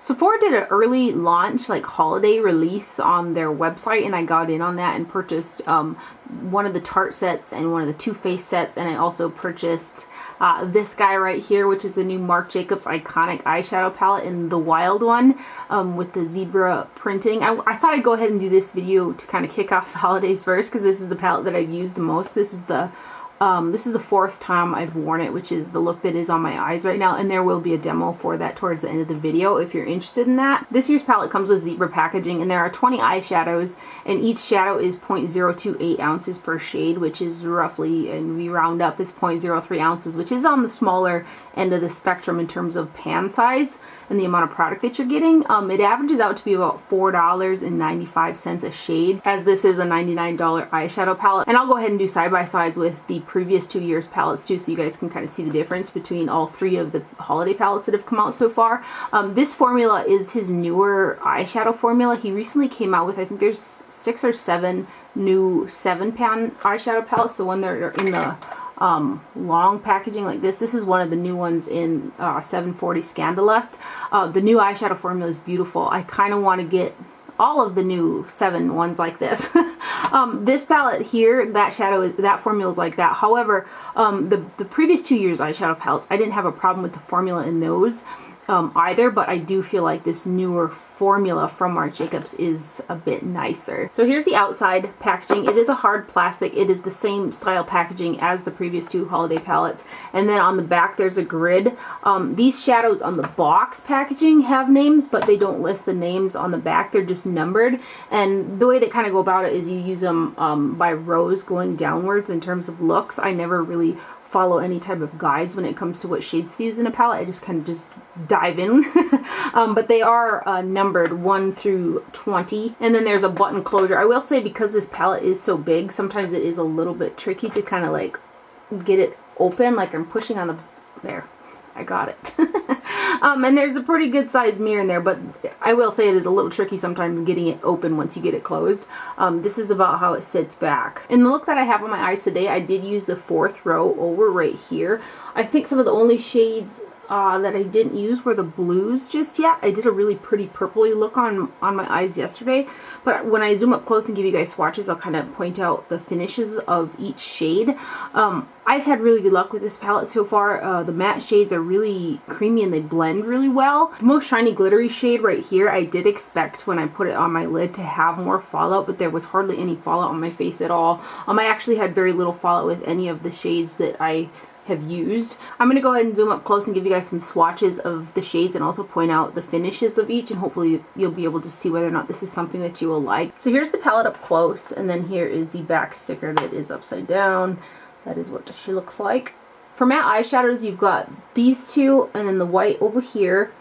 Sephora did an early launch, like holiday release on their website, and I got in on that and purchased one of the Tarte sets and one of the Too Faced sets, and I also purchased this guy right here, which is the new Marc Jacobs Eye-Conic Eyeshadow palette in the wild one with the zebra printing. I thought I'd go ahead and do this video to kind of kick off the holidays first, because this is the palette that I've used the most. This is the fourth time I've worn it, which is the look that is on my eyes right now, and there will be a demo for that towards the end of the video if you're interested in that. This year's palette comes with zebra packaging, and there are 20 eyeshadows, and each shadow is 0.028 ounces per shade, which is roughly, and we round up, is 0.03 ounces, which is on the smaller end of the spectrum in terms of pan size and the amount of product that you're getting. It averages out to be about $4.95 a shade, as this is a $99 eyeshadow palette. And I'll go ahead and do side-by-sides with the previous 2 years palettes too, so you guys can kind of see the difference between all 3 of the holiday palettes that have come out so far. This formula is his newer eyeshadow formula. He recently came out with, I think there's 6 or 7 new 7-pan eyeshadow palettes. The one that are in the long packaging like this. This is one of the new ones in 740 Scandalust. The new eyeshadow formula is beautiful. I kind of want to get all of the new 7 ones like this. This palette here, that formula is like that. However, the previous 2 years eyeshadow palettes, I didn't have a problem with the formula in those either, but I do feel like this newer formula from Marc Jacobs is a bit nicer. So here's the outside packaging. It is a hard plastic. It is the same style packaging as the previous 2 holiday palettes. And then on the back there's a grid. These shadows on the box packaging have names, but they don't list the names on the back. They're just numbered. And the way they kind of go about it is you use them by rows going downwards in terms of looks. I never really follow any type of guides when it comes to what shades to use in a palette. I just kind of just dive in. But they are numbered 1 through 20. And then there's a button closure. I will say, because this palette is so big, sometimes it is a little bit tricky to kind of like get it open. Like I'm pushing on the, there, I got it. And there's a pretty good sized mirror in there, but I will say it is a little tricky sometimes getting it open once you get it closed. This is about how it sits back. In the look that I have on my eyes today, I did use the 4th row over right here. I think some of the only shades that I didn't use were the blues just yet. I did a really pretty purpley look on my eyes yesterday, but when I zoom up close and give you guys swatches, I'll kind of point out the finishes of each shade. I've had really good luck with this palette so far. The matte shades are really creamy and they blend really well. The most shiny glittery shade right here, I did expect when I put it on my lid to have more fallout, but there was hardly any fallout on my face at all. I actually had very little fallout with any of the shades that I have used. I'm going to go ahead and zoom up close and give you guys some swatches of the shades and also point out the finishes of each, and hopefully you'll be able to see whether or not this is something that you will like. So here's the palette up close, and then here is the back sticker that is upside down. That is what she looks like. For matte eyeshadows, you've got these 2 and then the white over here.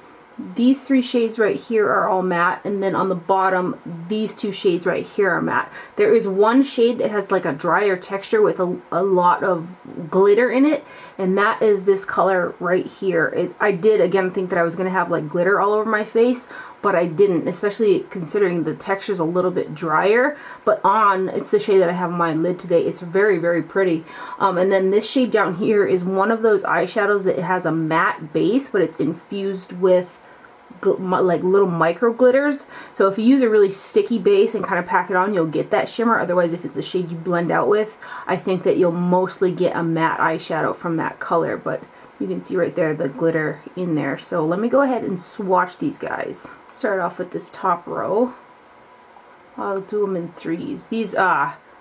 These 3 shades right here are all matte, and then on the bottom these 2 shades right here are matte. There is one shade that has like a drier texture with a lot of glitter in it, and that is this color right here. I did again think that I was going to have like glitter all over my face, but I didn't, especially considering the texture's a little bit drier. But it's the shade that I have on my lid today. It's very, very pretty. And then this shade down here is one of those eyeshadows that has a matte base, but it's infused with like little micro glitters. So if you use a really sticky base and kind of pack it on, you'll get that shimmer. Otherwise, if it's a shade you blend out with, I think that you'll mostly get a matte eyeshadow from that color. But you can see right there the glitter in there. So let me go ahead and swatch these guys. Start off with this top row. I'll do them in 3s. These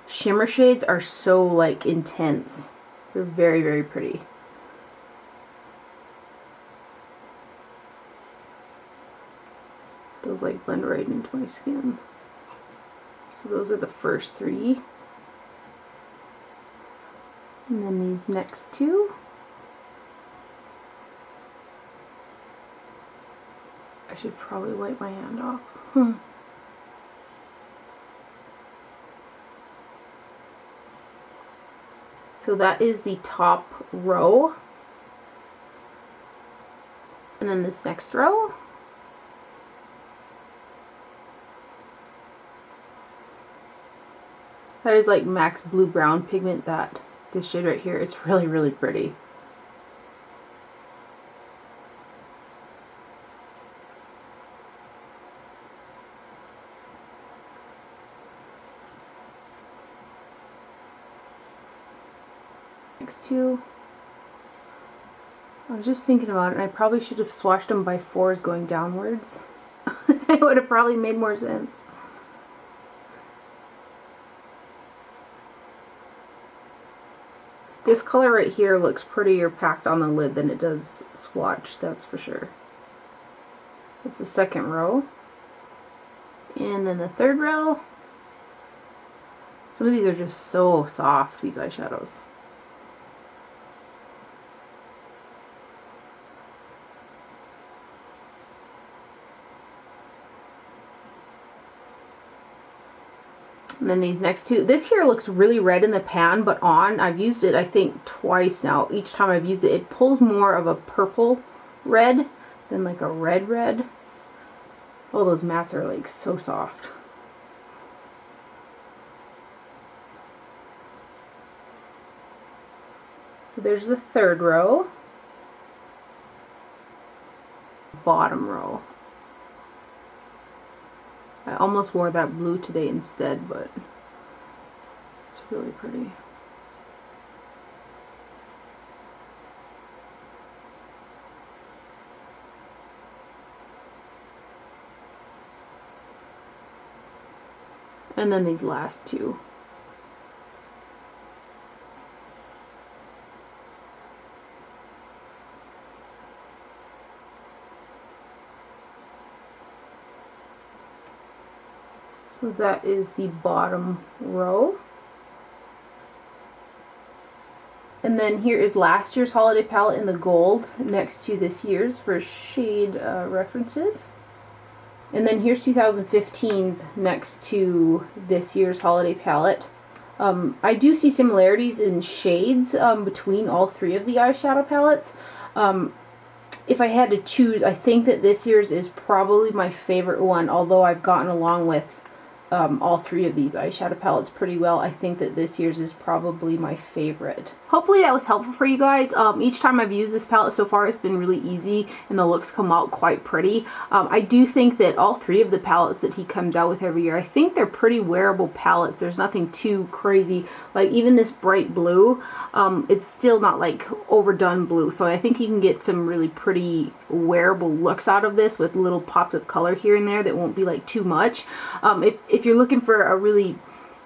shimmer shades are so like intense. They're very, very pretty. Those like blend right into my skin. So those are the first 3. And then these next 2. I should probably wipe my hand off. So that is the top row. And then this next row. That is like Max Blue Brown pigment, this shade right here. It's really, really pretty. Next two. I was just thinking about it, and I probably should have swatched them by 4s going downwards. It would have probably made more sense. This color right here looks prettier packed on the lid than it does swatched, that's for sure. That's the second row. And then the third row. Some of these are just so soft, these eyeshadows. And then these next two. This here looks really red in the pan, but on, I've used it I think twice now. Each time I've used it, it pulls more of a purple red than like a red red. Oh, those mattes are like so soft. So there's the third row. Bottom row. I almost wore that blue today instead, but it's really pretty. And then these last two. So that is the bottom row. And then here is last year's holiday palette in the gold next to this year's for shade references. And then here's 2015's next to this year's holiday palette. I do see similarities in shades between all three of the eyeshadow palettes. If I had to choose, I think that this year's is probably my favorite one, although I've gotten along with all three of these eyeshadow palettes pretty well. I think that this year's is probably my favorite. Hopefully that was helpful for you guys. Each time I've used this palette so far, it's been really easy and the looks come out quite pretty. I do think that all three of the palettes that he comes out with every year, I think they're pretty wearable palettes. There's nothing too crazy. Like even this bright blue, it's still not like overdone blue. So I think you can get some really pretty wearable looks out of this with little pops of color here and there that won't be like too much. If you're looking for a really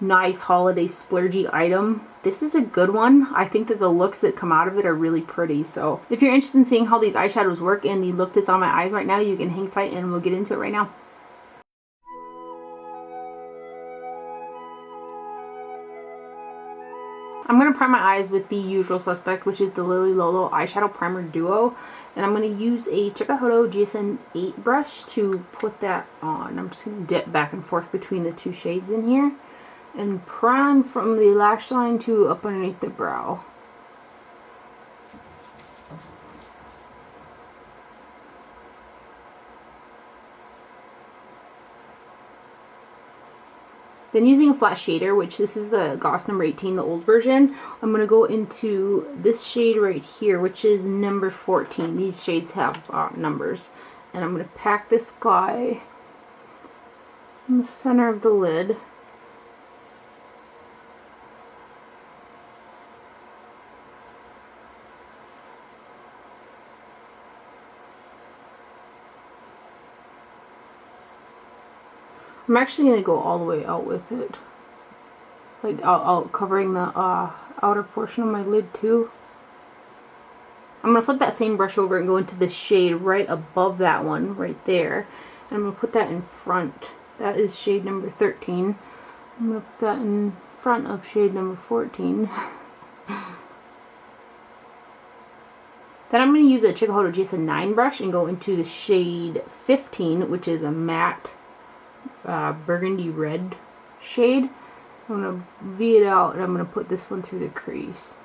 nice holiday splurgy item, this is a good one. I think that the looks that come out of it are really pretty. So if you're interested in seeing how these eyeshadows work and the look that's on my eyes right now, you can hang tight and we'll get into it right now. I'm going to prime my eyes with the usual suspect, which is the Lily Lolo Eyeshadow Primer Duo. And I'm going to use a Chikuhodo GSM 8 brush to put that on. I'm just going to dip back and forth between the two shades in here. And prime from the lash line to up underneath the brow. Then using a flat shader, which this is the Goss number 18, the old version, I'm going to go into this shade right here, which is number 14. These shades have numbers. And I'm going to pack this guy in the center of the lid. I'm actually going to go all the way out with it. Like out covering the outer portion of my lid too. I'm going to flip that same brush over and go into the shade right above that one, right there. And I'm going to put that in front. That is shade number 13. I'm going to put that in front of shade number 14. Then I'm going to use a Chikuhodo GSM 9 brush and go into the shade 15, which is a matte burgundy red shade. I'm going to V it out and I'm going to put this one through the crease.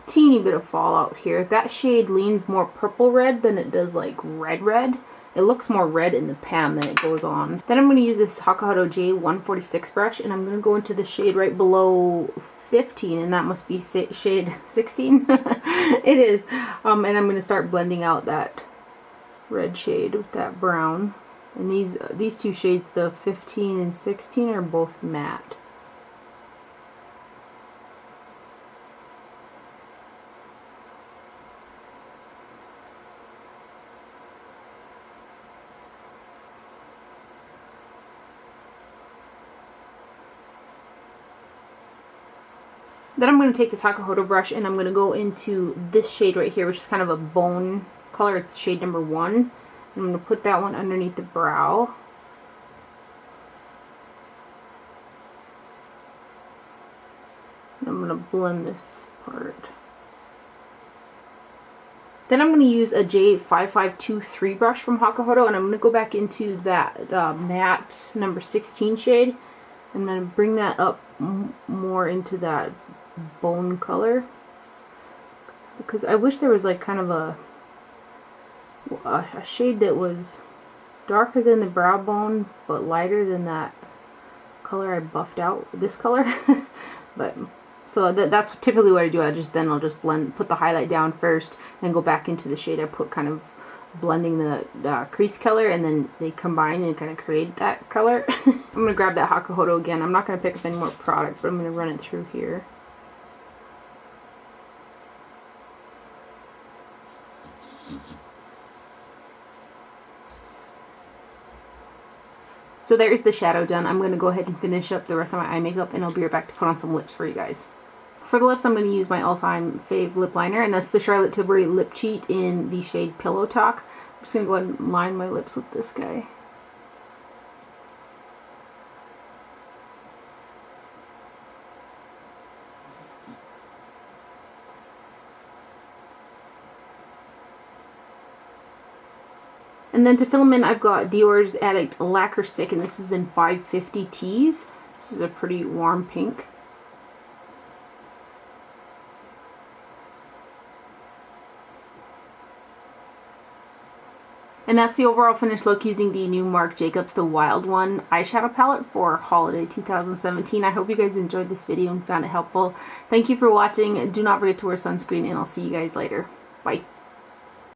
Teeny bit of fallout here. That shade leans more purple red than it does like red red. it looks more red in the pan than it goes on. Then I'm going to use this Hakuhodo J146 brush, and I'm going to go into the shade right below 15, and that must be shade 16. It is. And I'm going to start blending out that red shade with that brown. And these two shades, the 15 and 16, are both matte. Then I'm going to take this Hakuhodo brush and I'm going to go into this shade right here, which is kind of a bone color. It's shade number 1. And I'm going to put that one underneath the brow. And I'm going to blend this part. Then I'm going to use a J5523 brush from Hakuhodo, and I'm going to go back into that matte number 16 shade. I'm going to bring that up more into that bone color, because I wish there was like kind of a shade that was darker than the brow bone but lighter than that color I buffed out, this color. But so that's typically what I do. I'll just blend, put the highlight down first, and go back into the shade I put, kind of blending the crease color, and then they combine and kind of create that color. I'm going to grab that Hakuhodo again. I'm not going to pick up any more product, but I'm going to run it through here. So there's the shadow done. I'm going to go ahead and finish up the rest of my eye makeup, and I'll be right back to put on some lips for you guys. For the lips, I'm going to use my all-time fave lip liner, and that's the Charlotte Tilbury Lip Cheat in the shade Pillow Talk. I'm just going to go ahead and line my lips with this guy. And then to fill them in, I've got Dior's Addict Lacquer Stick, and this is in 550 Teas. This is a pretty warm pink. And that's the overall finished look using the new Marc Jacobs The Wild One eyeshadow palette for Holiday 2017. I hope you guys enjoyed this video and found it helpful. Thank you for watching. Do not forget to wear sunscreen, and I'll see you guys later. Bye.